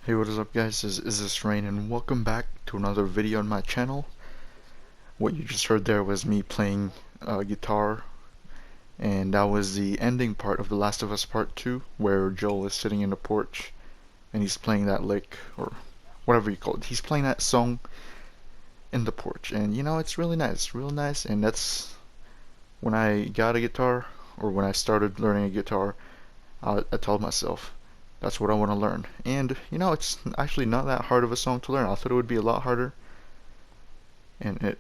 Hey, what is up guys, is this Rain, and welcome back to another video on my channel. What you just heard there was me playing guitar, and that was the ending part of The Last of Us Part 2, where Joel is sitting in the porch, and he's playing that lick, or whatever you call it. He's playing that song in the porch, and you know, it's real nice, and that's when I got a guitar, or when I started learning a guitar, I told myself, that's what I want to learn. And you know, it's actually not that hard of a song to learn. I thought it would be a lot harder, and it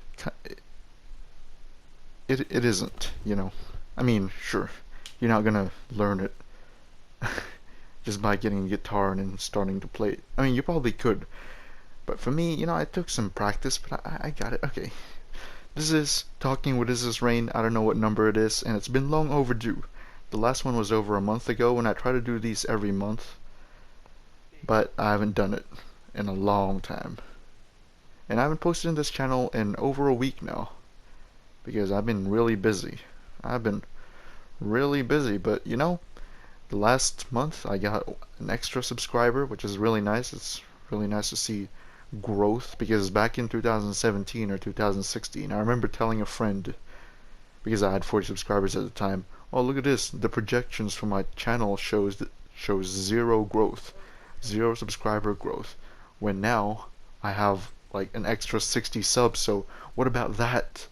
isn't. You know, I mean, sure, you're not gonna learn it just by getting a guitar and then starting to play it. I mean, you probably could, but for me, you know, it took some practice, but I got it. Okay, this is Talking with Is This Rain. I don't know what number it is, and it's been long overdue. The last one was over a month ago, and I try to do these every month, but I haven't done it in a long time. And I haven't posted in this channel in over a week now because I've been really busy. I've been really busy, but you know, the last month I got an extra subscriber, which is really nice. It's really nice to see growth because back in 2017 or 2016, I remember telling a friend, because I had 40 subscribers at the time, oh, look at this, the projections for my channel shows zero growth, zero subscriber growth, when now I have like an extra 60 subs. So what about that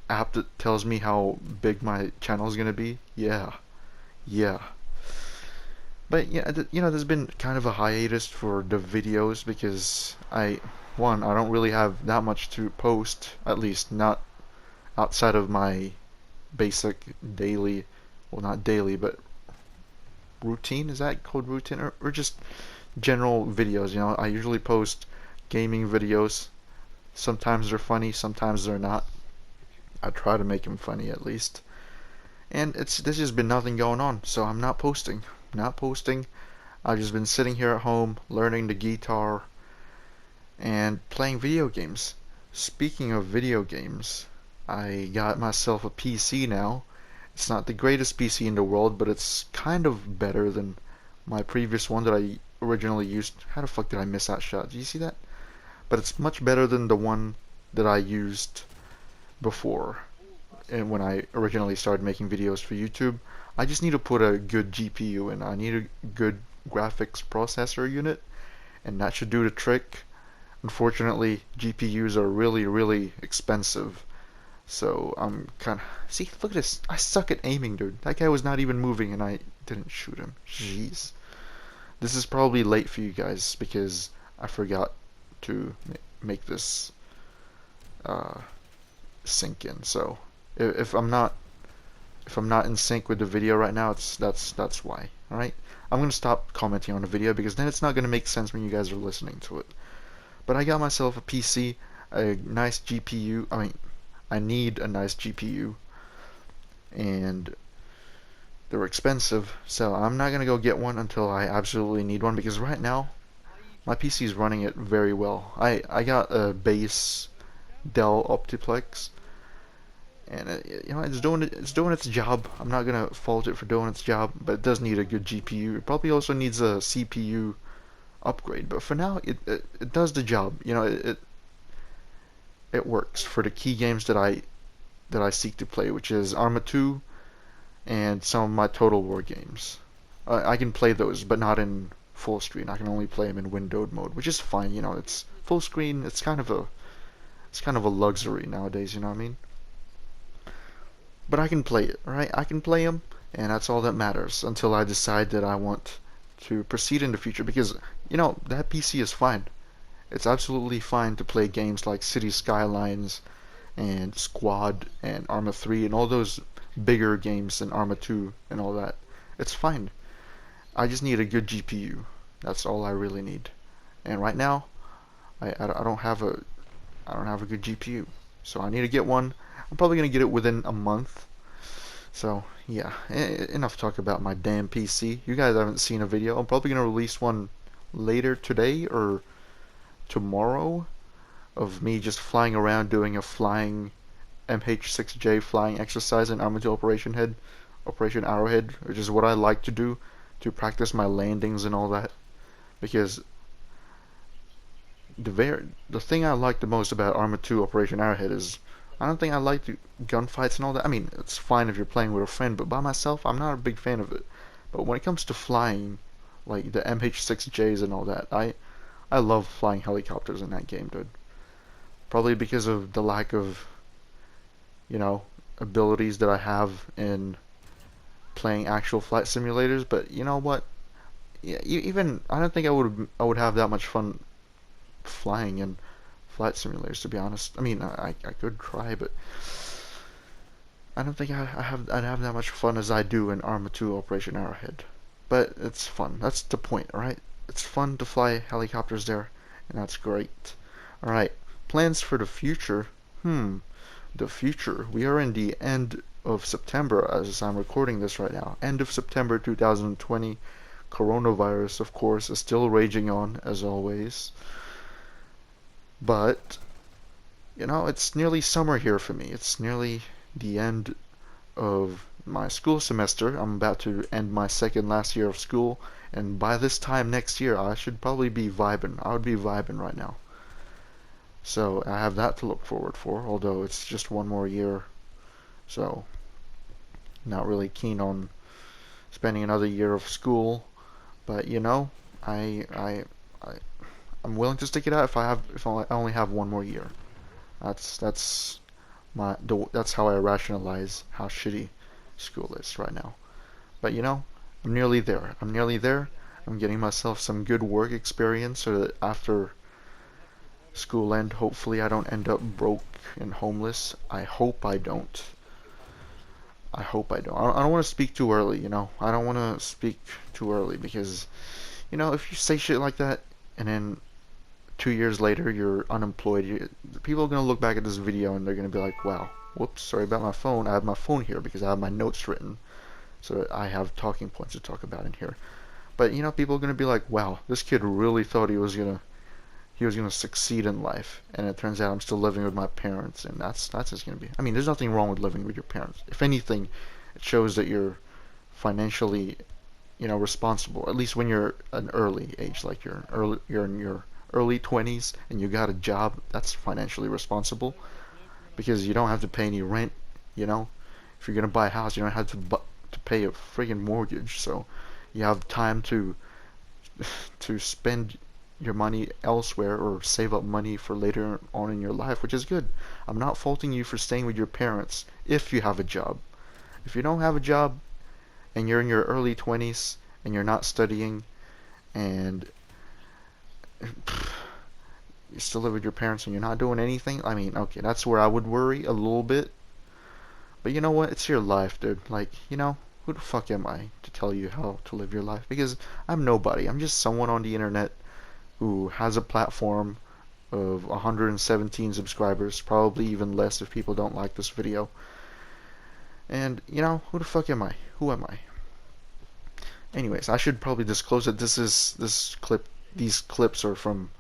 app that tells me how big my channel is gonna be? Yeah. But yeah, you know, there's been kind of a hiatus for the videos because I don't really have that much to post, at least not outside of my basic daily, well, not daily, but routine. Is that called routine, or just general videos? You know, I usually post gaming videos. Sometimes they're funny, sometimes they're not. I try to make them funny at least. And there's just been nothing going on, so I'm not posting. Not posting. I've just been sitting here at home learning the guitar and playing video games. Speaking of video games, I got myself a PC now. It's not the greatest PC in the world, but it's kind of better than my previous one that I originally used. How the fuck did I miss that shot? Did you see that? But it's much better than the one that I used before, and when I originally started making videos for YouTube. I just need to put a good GPU in. I need a good graphics processor unit, and that should do the trick. Unfortunately, GPUs are really expensive, so I'm kind of... See, look at this. I suck at aiming, dude. That guy was not even moving, and I didn't shoot him. Jeez. This is probably late for you guys because I forgot to make this uh, sync in. So if I'm not in sync with the video right now, that's why. All right, I'm gonna stop commenting on the video because then it's not gonna make sense when you guys are listening to it. But I got myself a PC, a nice GPU. I mean, I need a nice GPU, and they're expensive, so I'm not gonna go get one until I absolutely need one because right now my PC is running it very well. I got a base Dell Optiplex, and you know, it's doing its job. I'm not gonna fault it for doing its job, but it does need a good GPU. It probably also needs a CPU upgrade, but for now it does the job. You know, it works for the key games that I seek to play, which is Arma 2 and some of my Total War games. I can play those, but not in full screen. I can only play them in windowed mode, which is fine. You know, it's full screen. It's kind of a luxury nowadays. You know what I mean? But I can play it, right? I can play them, and that's all that matters until I decide that I want to proceed in the future. Because you know, that PC is fine. It's absolutely fine to play games like City Skylines and Squad and Arma 3 and all those bigger games than Arma 2 and all that. It's fine. I just need a good GPU. That's all I really need. And right now, I don't have a good GPU, so I need to get one. I'm probably gonna get it within a month. So yeah, enough talk about my damn PC. You guys haven't seen a video. I'm probably gonna release one later today or tomorrow of me just flying around doing a flying MH6J flying exercise in Armageddon Operation Arrowhead, which is what I like to do to practice my landings and all that. Because the thing I like the most about Arma 2 Operation Arrowhead is I don't think I like the gunfights and all that. I mean, it's fine if you're playing with a friend, but by myself, I'm not a big fan of it. But when it comes to flying, like the MH-6Js and all that, I love flying helicopters in that game, dude. Probably because of the lack of, you know, abilities that I have in playing actual flight simulators. But you know what? Yeah, even I don't think I would have that much fun flying in flight simulators, to be honest. I mean, I could try, but I don't think I'd have that much fun as I do in Arma 2 Operation Arrowhead. But it's fun. That's the point, alright? It's fun to fly helicopters there, and that's great. Alright, plans for the future. The future. We are in the end of September as I'm recording this right now. End of September 2020. Coronavirus, of course, is still raging on, as always. But, it's nearly summer here for me. It's nearly the end of my school semester. I'm about to end my second last year of school, and by this time next year, I should probably be vibing. I would be vibing right now. So I have that to look forward for, although it's just one more year. So, not really keen on spending another year of school. But I I I I'm willing to stick it out if I only have one more year. That's that's how I rationalize how shitty school is right now. But I'm nearly there. I'm nearly there. I'm getting myself some good work experience so that after school end, hopefully I don't end up broke and homeless. I hope I don't. I hope I don't. I don't want to speak too early, I don't want to speak too early because, if you say shit like that and then 2 years later you're unemployed, people are going to look back at this video and they're going to be like, wow, whoops, sorry about my phone. I have my phone here because I have my notes written so that I have talking points to talk about in here. But, people are going to be like, wow, this kid really thought he was gonna succeed in life, and it turns out I'm still living with my parents, and that's just gonna be. I mean, there's nothing wrong with living with your parents. If anything, it shows that you're financially, responsible. At least when you're an early age, like you're in your early 20s and you got a job. That's financially responsible because you don't have to pay any rent. You know, if you're gonna buy a house, you don't have to pay a friggin' mortgage. So you have time to spend your money elsewhere or save up money for later on in your life, which is good. I'm not faulting you for staying with your parents if you have a job. If you don't have a job and you're in your early 20s and you're not studying and you still live with your parents and you're not doing anything, I mean, okay, that's where I would worry a little bit. But you know what? It's your life, dude. Like, who the fuck am I to tell you how to live your life? Because I'm nobody. I'm just someone on the internet who has a platform of 117 subscribers, probably even less if people don't like this video. And, who the fuck am I? Who am I? Anyways, I should probably disclose that these clips are from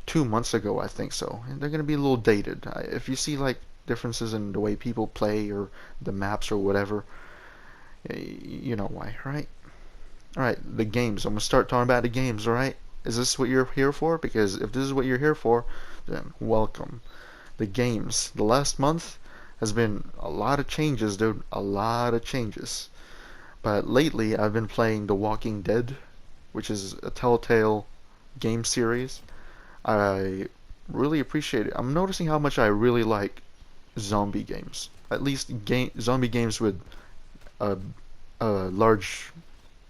2 months ago, I think so. And they're going to be a little dated. If you see, like, differences in the way people play or the maps or whatever, you know why, right? Alright, the games. I'm going to start talking about the games, alright? Is this what you're here for? Because if this is what you're here for, then welcome. The games. The last month has been a lot of changes, dude. A lot of changes. But lately, I've been playing The Walking Dead, which is a Telltale game series. I really appreciate it. I'm noticing how much I really like zombie games. At least zombie games with a, a large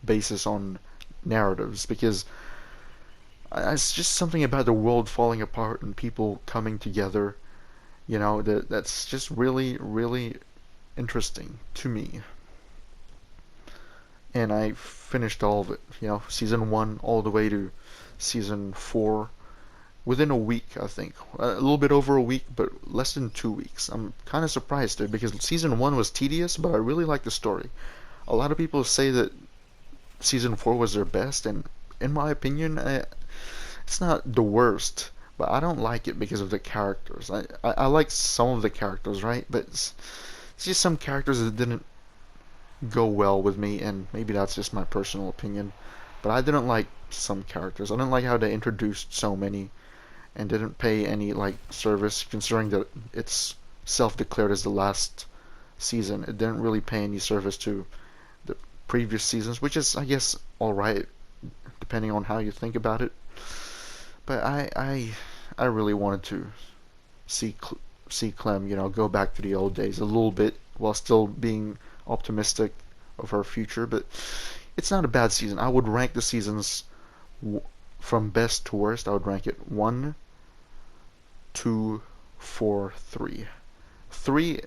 basis on narratives, because it's just something about the world falling apart and people coming together, that's just really, really interesting to me. And I finished all of it, season 1 all the way to season 4 within a week, I think. A little bit over a week, but less than 2 weeks. I'm kind of surprised there because season 1 was tedious, but I really like the story. A lot of people say that season 4 was their best, and in my opinion, it's not the worst, but I don't like it because of the characters. I like some of the characters, right? But it's just some characters that didn't go well with me, and maybe that's just my personal opinion. But I didn't like some characters. I didn't like how they introduced so many, and didn't pay any like service, considering that it's self-declared as the last season. It didn't really pay any service to the previous seasons, which is, I guess, all right, depending on how you think about it. But I really wanted to see see Clem, go back to the old days a little bit while still being optimistic of her future. But it's not a bad season. I would rank the seasons from best to worst. I would rank it 1, 2, 4, 3. 3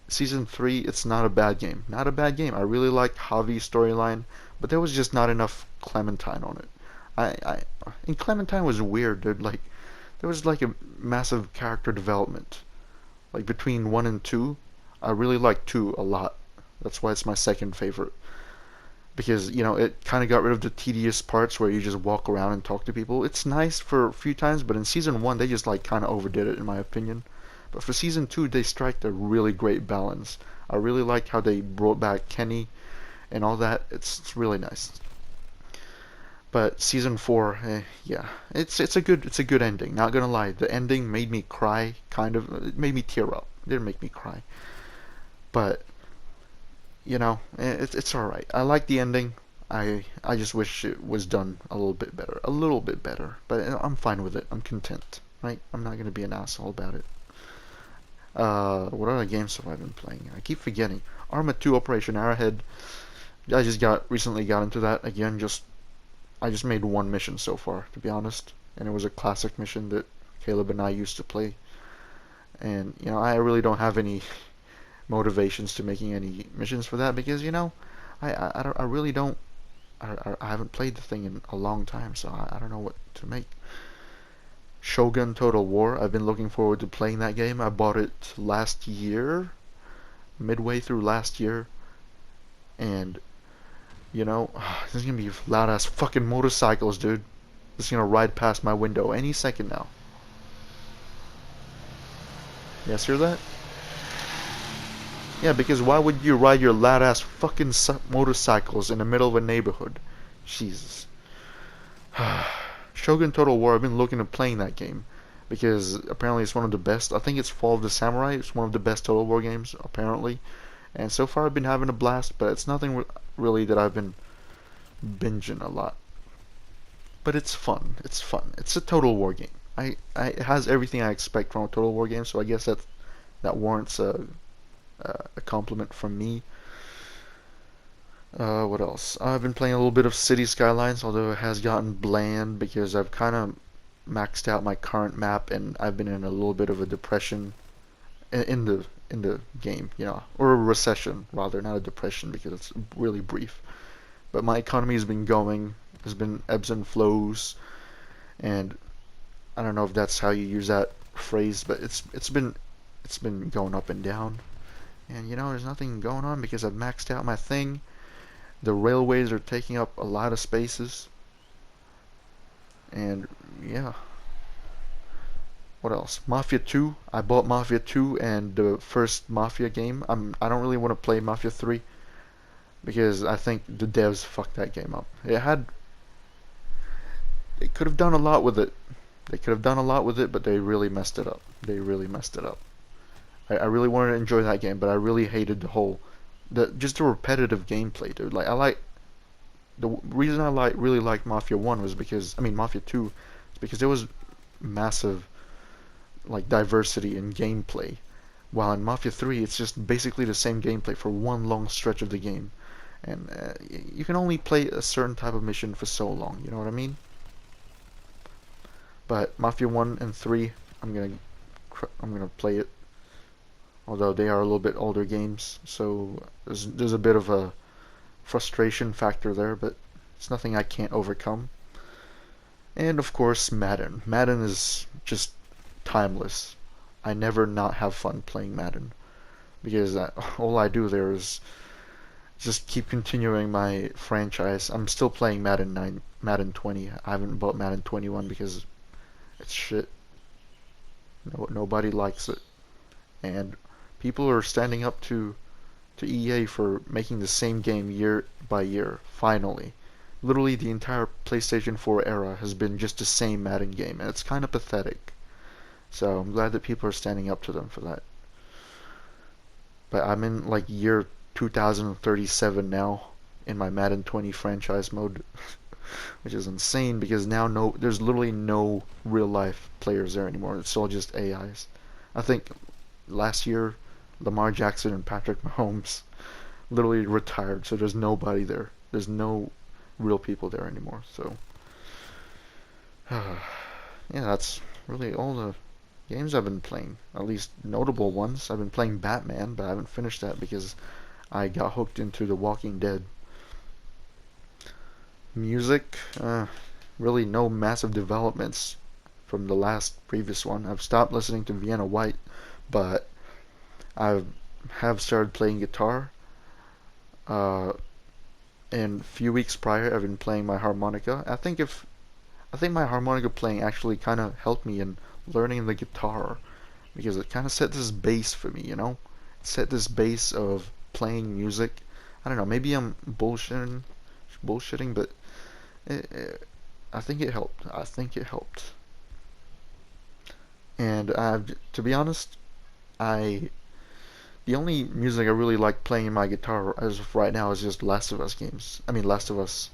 Season 3, it's not a bad game. Not a bad game. I really liked Javi's storyline, but there was just not enough Clementine on it. And Clementine was weird, dude. Like, there was like a massive character development. Like between 1 and 2, I really like 2 a lot. That's why it's my second favorite. Because, it kind of got rid of the tedious parts where you just walk around and talk to people. It's nice for a few times, but in season 1, they just like kind of overdid it in my opinion. But for season 2, they strike a really great balance. I really liked how they brought back Kenny and all that. It's really nice. But season 4, yeah, it's a good ending. Not gonna lie, the ending made me cry, kind of. It made me tear up. It didn't make me cry, but it's all right. I like the ending. I just wish it was done a little bit better, a little bit better. But I'm fine with it. I'm content, right? I'm not gonna be an asshole about it. What other games have I been playing? I keep forgetting. Arma 2 Operation Arrowhead. I just recently got into that again. I just made one mission so far, to be honest, and it was a classic mission that Caleb and I used to play. And I really don't have any motivations to making any missions for that because I really don't. I haven't played the thing in a long time, so I don't know what to make. Shogun Total War. I've been looking forward to playing that game. I bought it last year, midway through last year, and there's gonna be loud ass fucking motorcycles, dude. It's gonna ride past my window any second now. Yes, hear that? Yeah, because why would you ride your loud ass fucking motorcycles in the middle of a neighborhood? Jesus. Shogun Total War, I've been looking at playing that game because apparently it's one of the best. I think it's Fall of the Samurai. It's one of the best Total War games, apparently. And so far I've been having a blast, but it's nothing really that I've been binging a lot. But it's fun. It's fun. It's a Total War game. It has everything I expect from a Total War game, so I guess that warrants a compliment from me. What else? I've been playing a little bit of City Skylines, although it has gotten bland because I've kind of maxed out my current map and I've been in a little bit of a depression in the game, or a recession rather, not a depression because it's really brief. But my economy has been going. There's been ebbs and flows, and I don't know if that's how you use that phrase, but it's been going up and down. And there's nothing going on because I've maxed out my thing. The railways are taking up a lot of spaces. And yeah. What else? Mafia 2. I bought Mafia 2 and the first Mafia game. I don't really want to play Mafia 3 because I think the devs fucked that game up. They could have done a lot with it. They could have done a lot with it, but they really messed it up. They really messed it up. I really wanted to enjoy that game, but I really hated just the repetitive gameplay, dude. Like the reason I really liked Mafia 1 was because Mafia 2 is because there was massive like diversity in gameplay. While in Mafia 3 it's just basically the same gameplay for one long stretch of the game. And you can only play a certain type of mission for so long, you know what I mean? But Mafia 1 and 3, I'm gonna play it. Although they are a little bit older games, so there's a bit of a frustration factor there, but it's nothing I can't overcome. And of course, Madden. Madden is just timeless. I never not have fun playing Madden because all I do there is just keep continuing my franchise. I'm still playing Madden 9, Madden 20. I haven't bought Madden 21 because it's shit. Nobody likes it, and people are standing up to EA for making the same game year by year. Finally, Literally the entire PlayStation 4 era has been just the same Madden game, and it's kind of pathetic. So I'm glad that people are standing up to them for that. But I'm in like year 2037 now in my Madden 20 franchise mode, which is insane because now there's literally no real life players there anymore. It's all just AIs. I think last year Lamar Jackson and Patrick Mahomes literally retired, so there's nobody there. There's no real people there anymore. So yeah, that's really all the games I've been playing. At least notable ones. I've been playing Batman, but I haven't finished that because I got hooked into The Walking Dead. Music, really no massive developments from the last previous one. I've stopped listening to Vienna White, but I have started playing guitar. Uh, and a few weeks prior, I've been playing my harmonica. I think my harmonica playing actually kind of helped me in learning the guitar because it kind of set this base for me, you know? It set this base of playing music. I don't know, maybe I'm bullshitting, but I think it helped. I think it helped. And to be honest, I the only music I really like playing in my guitar as of right now is just Last of Us games. I mean, Last of Us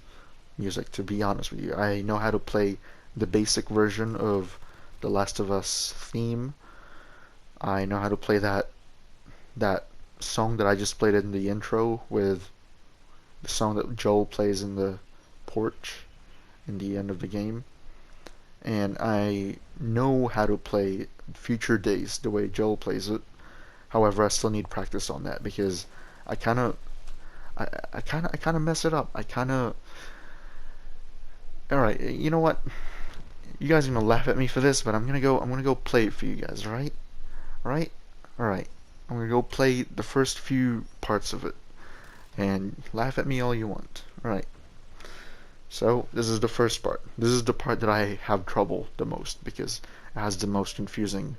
music, to be honest with you. I know how to play the basic version of the Last of Us theme. I know how to play that song that I just played in the intro with the song that Joel plays in the porch in the end of the game. And I know how to play Future Days the way Joel plays it. However, I still need practice on that because I kind of I kind of mess it up. I kind of All right, you know what? You guys are gonna laugh at me for this, but I'm gonna go play it for you guys, all right? All right? All right. I'm gonna go play the first few parts of it and laugh at me all you want. All right. So, this is the first part. This is the part that I have trouble the most because it has the most confusing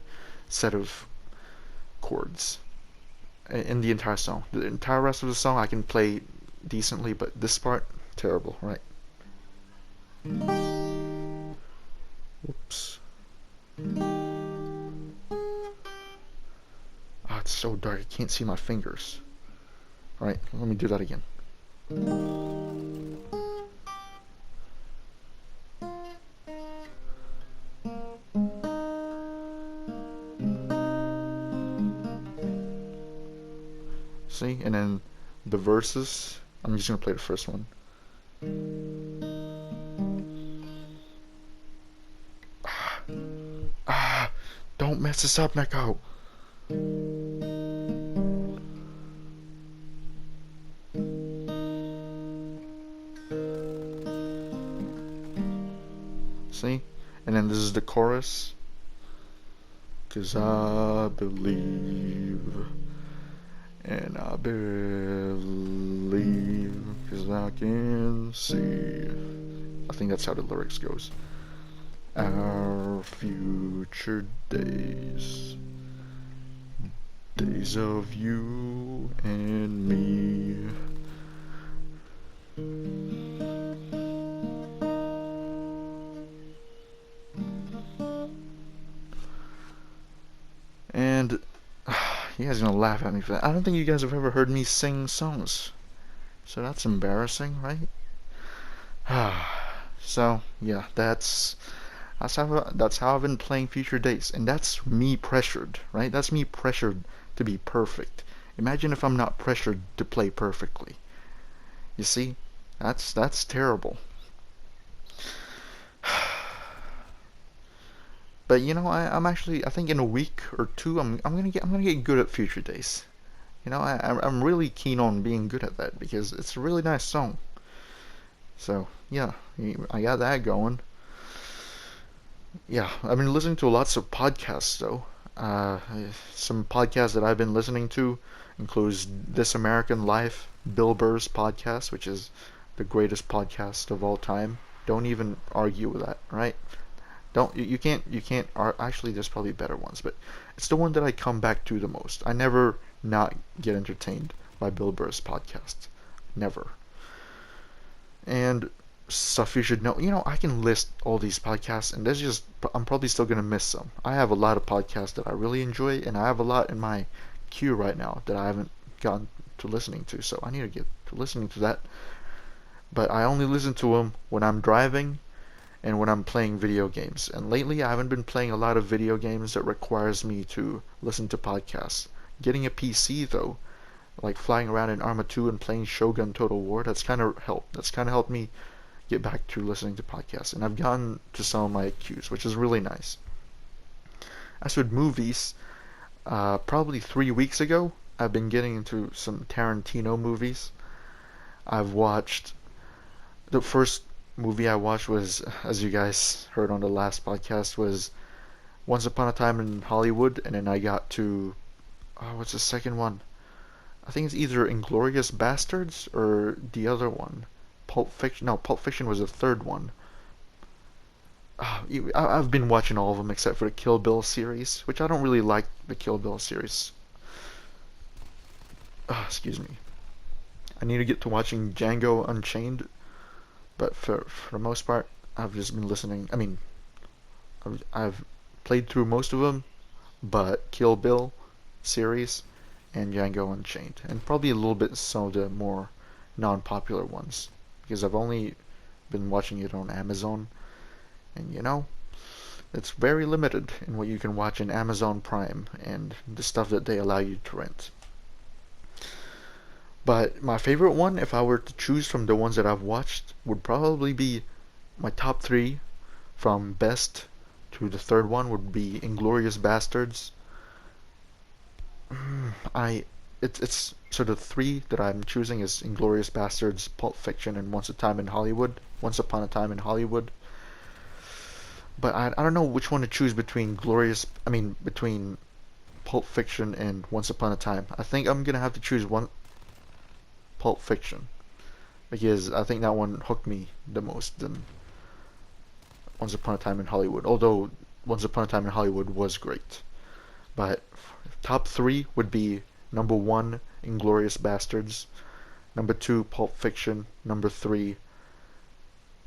set of chords in the entire song. The entire rest of the song I can play decently, but this part, terrible, right? Whoops. Ah, it's so dark, I can't see my fingers. Alright, let me do that again. See? And then the verses, I'm just gonna play the first one. Ah, don't mess this up, Neko. See? And then this is the chorus. 'Cause I believe, and I believe, 'cause I can see. I think that's how the lyrics goes. Our future days, days of you and me. And you guys are gonna laugh at me for that. I don't think you guys have ever heard me sing songs, so that's embarrassing, right? So yeah, that's how I've been playing Future Days, and that's me pressured, right? That's me pressured to be perfect. Imagine if I'm not pressured to play perfectly. You see, that's terrible. But you know, I think in a week or two, I'm gonna get good at Future Days. You know, I'm really keen on being good at that because it's a really nice song. So yeah, I got that going. Yeah, I've been listening to lots of podcasts though. Uh, some podcasts that I've been listening to includes This American Life, Bill Burr's podcast, which is the greatest podcast of all time. Don't even argue with that, right? Don't you can't actually there's probably better ones, but it's the one that I come back to the most. I never not get entertained by Bill Burr's podcast. Never. And stuff you should know. I can list all these podcasts, and I'm probably still gonna miss some. I have a lot of podcasts that I really enjoy, and I have a lot in my queue right now that I haven't gotten to listening to. So I need to get to listening to that. But I only listen to them when I'm driving and when I'm playing video games. And lately, I haven't been playing a lot of video games that requires me to listen to podcasts. Getting a PC though, like flying around in Arma 2 and playing Shogun Total War, That's kind of helped me get back to listening to podcasts, and I've gotten to some of my cues, which is really nice. As with movies, probably 3 weeks ago, I've been getting into some Tarantino movies. I've watched the first movie I watched was, as you guys heard on the last podcast, was Once Upon a Time in Hollywood, and then I got to what's the second one? I think it's either Inglorious Bastards or the other one. Pulp Fiction. No, Pulp Fiction was the third one. I've been watching all of them except for the Kill Bill series, which I don't really like the Kill Bill series. Excuse me. I need to get to watching Django Unchained, but for the most part, I've just been listening. I mean, I've played through most of them, but Kill Bill series and Django Unchained, and probably a little bit some of the more non-popular ones, because I've only been watching it on Amazon, and it's very limited in what you can watch in Amazon Prime and the stuff that they allow you to rent. But my favorite one, if I were to choose from the ones that I've watched, would probably be my top three from best to the third one would be Inglorious Bastards. I it's so the three that I'm choosing is Inglorious Bastards, Pulp Fiction, and Once Upon a Time in Hollywood. But I don't know which one to choose between Pulp Fiction and Once Upon a Time. I think I'm gonna have to choose one Pulp Fiction because I think that one hooked me the most than Once Upon a Time in Hollywood. Although Once Upon a Time in Hollywood was great, but top three would be number one, Inglorious Bastards, number two, Pulp Fiction, number three,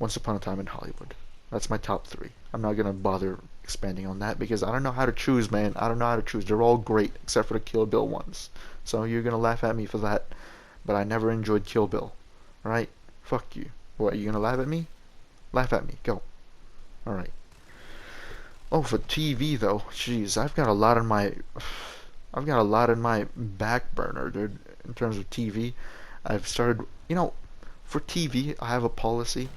Once Upon a Time in Hollywood. That's my top three. I'm not gonna bother expanding on that because I don't know how to choose, man. I don't know how to choose. They're all great except for the Kill Bill ones. So you're gonna laugh at me for that, but I never enjoyed Kill Bill. Alright? Fuck you. What, are you gonna laugh at me? Laugh at me. Go. Alright. Oh, for TV though, jeez, I've got a lot in my back burner, dude. In terms of TV, I've started, for TV, I have a policy.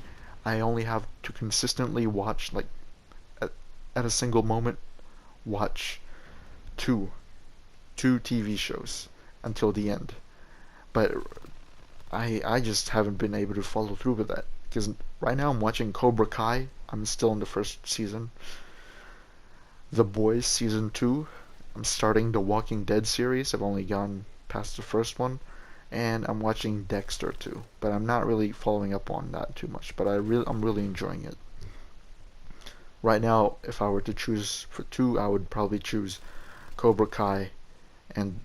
I only have to consistently watch, like, at, at a single moment, watch two, two TV shows until the end. But I just haven't been able to follow through with that because right now I'm watching Cobra Kai. I'm still in the first season. The Boys season 2. I'm starting the Walking Dead series. I've only gone past the first one, and I'm watching Dexter too. But I'm not really following up on that too much. But I'm really enjoying it. Right now, if I were to choose for two, I would probably choose Cobra Kai and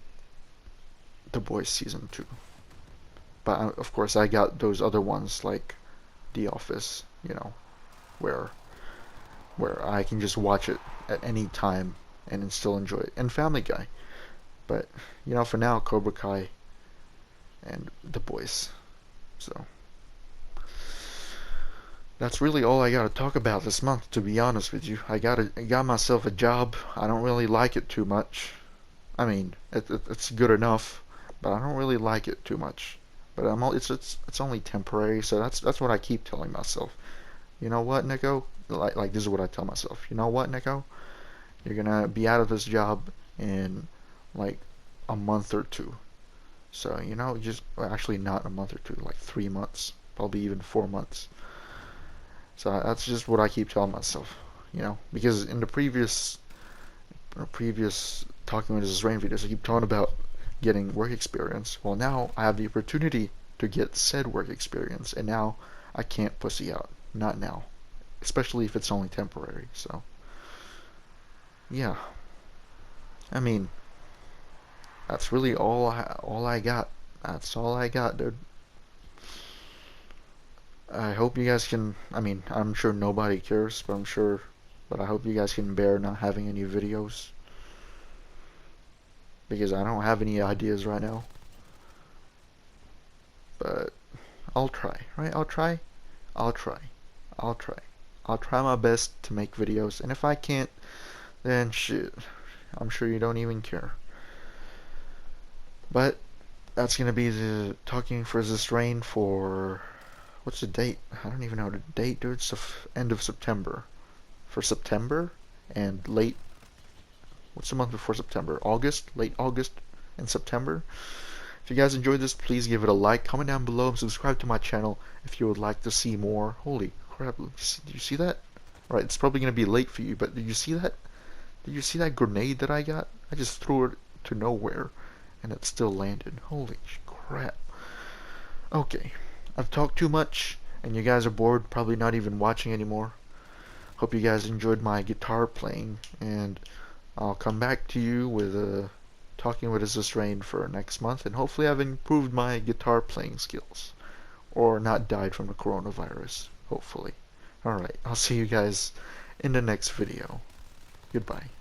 The Boys season 2. But of course, I got those other ones like The Office, where I can just watch it at any time and still enjoy it, and Family Guy. But for now, Cobra Kai and The Boys. So that's really all I gotta talk about this month. To be honest with you, I got myself a job. I don't really like it too much. I mean, it's good enough, but I don't really like it too much. But it's only temporary, so that's what I keep telling myself. You know what, Nico? Like this is what I tell myself. You know what, Nico? You're gonna be out of this job in like a month or two. So just well, actually not a month or two, like 3 months, probably even 4 months. So that's just what I keep telling myself. Because in the previous talking with this rain videos, I keep talking about getting work experience. Well, now I have the opportunity to get said work experience, and now I can't pussy out. Not now, especially if it's only temporary. So, yeah. I mean, that's really all I got. That's all I got, dude. I hope you guys can, I mean, I'm sure nobody cares, but I hope you guys can bear not having any videos. Because I don't have any ideas right now. But I'll try, right? I'll try. I'll try. I'll try. I'll try my best to make videos. And if I can't, then shit. I'm sure you don't even care. But that's gonna be the Talking for this rain for, what's the date? I don't even know the date, dude. It's the end of September. For September and late. What's the month before September? August, late August, and September. If you guys enjoyed this, please give it a like, comment down below, and subscribe to my channel if you would like to see more. Holy crap! Did you see that? Right, it's probably gonna be late for you, but did you see that? Did you see that grenade that I got? I just threw it to nowhere, and it still landed. Holy crap! Okay, I've talked too much, and you guys are bored, probably not even watching anymore. Hope you guys enjoyed my guitar playing, and I'll come back to you with Talking with This Rain for next month, and hopefully I've improved my guitar playing skills. Or not died from the coronavirus, hopefully. Alright, I'll see you guys in the next video. Goodbye.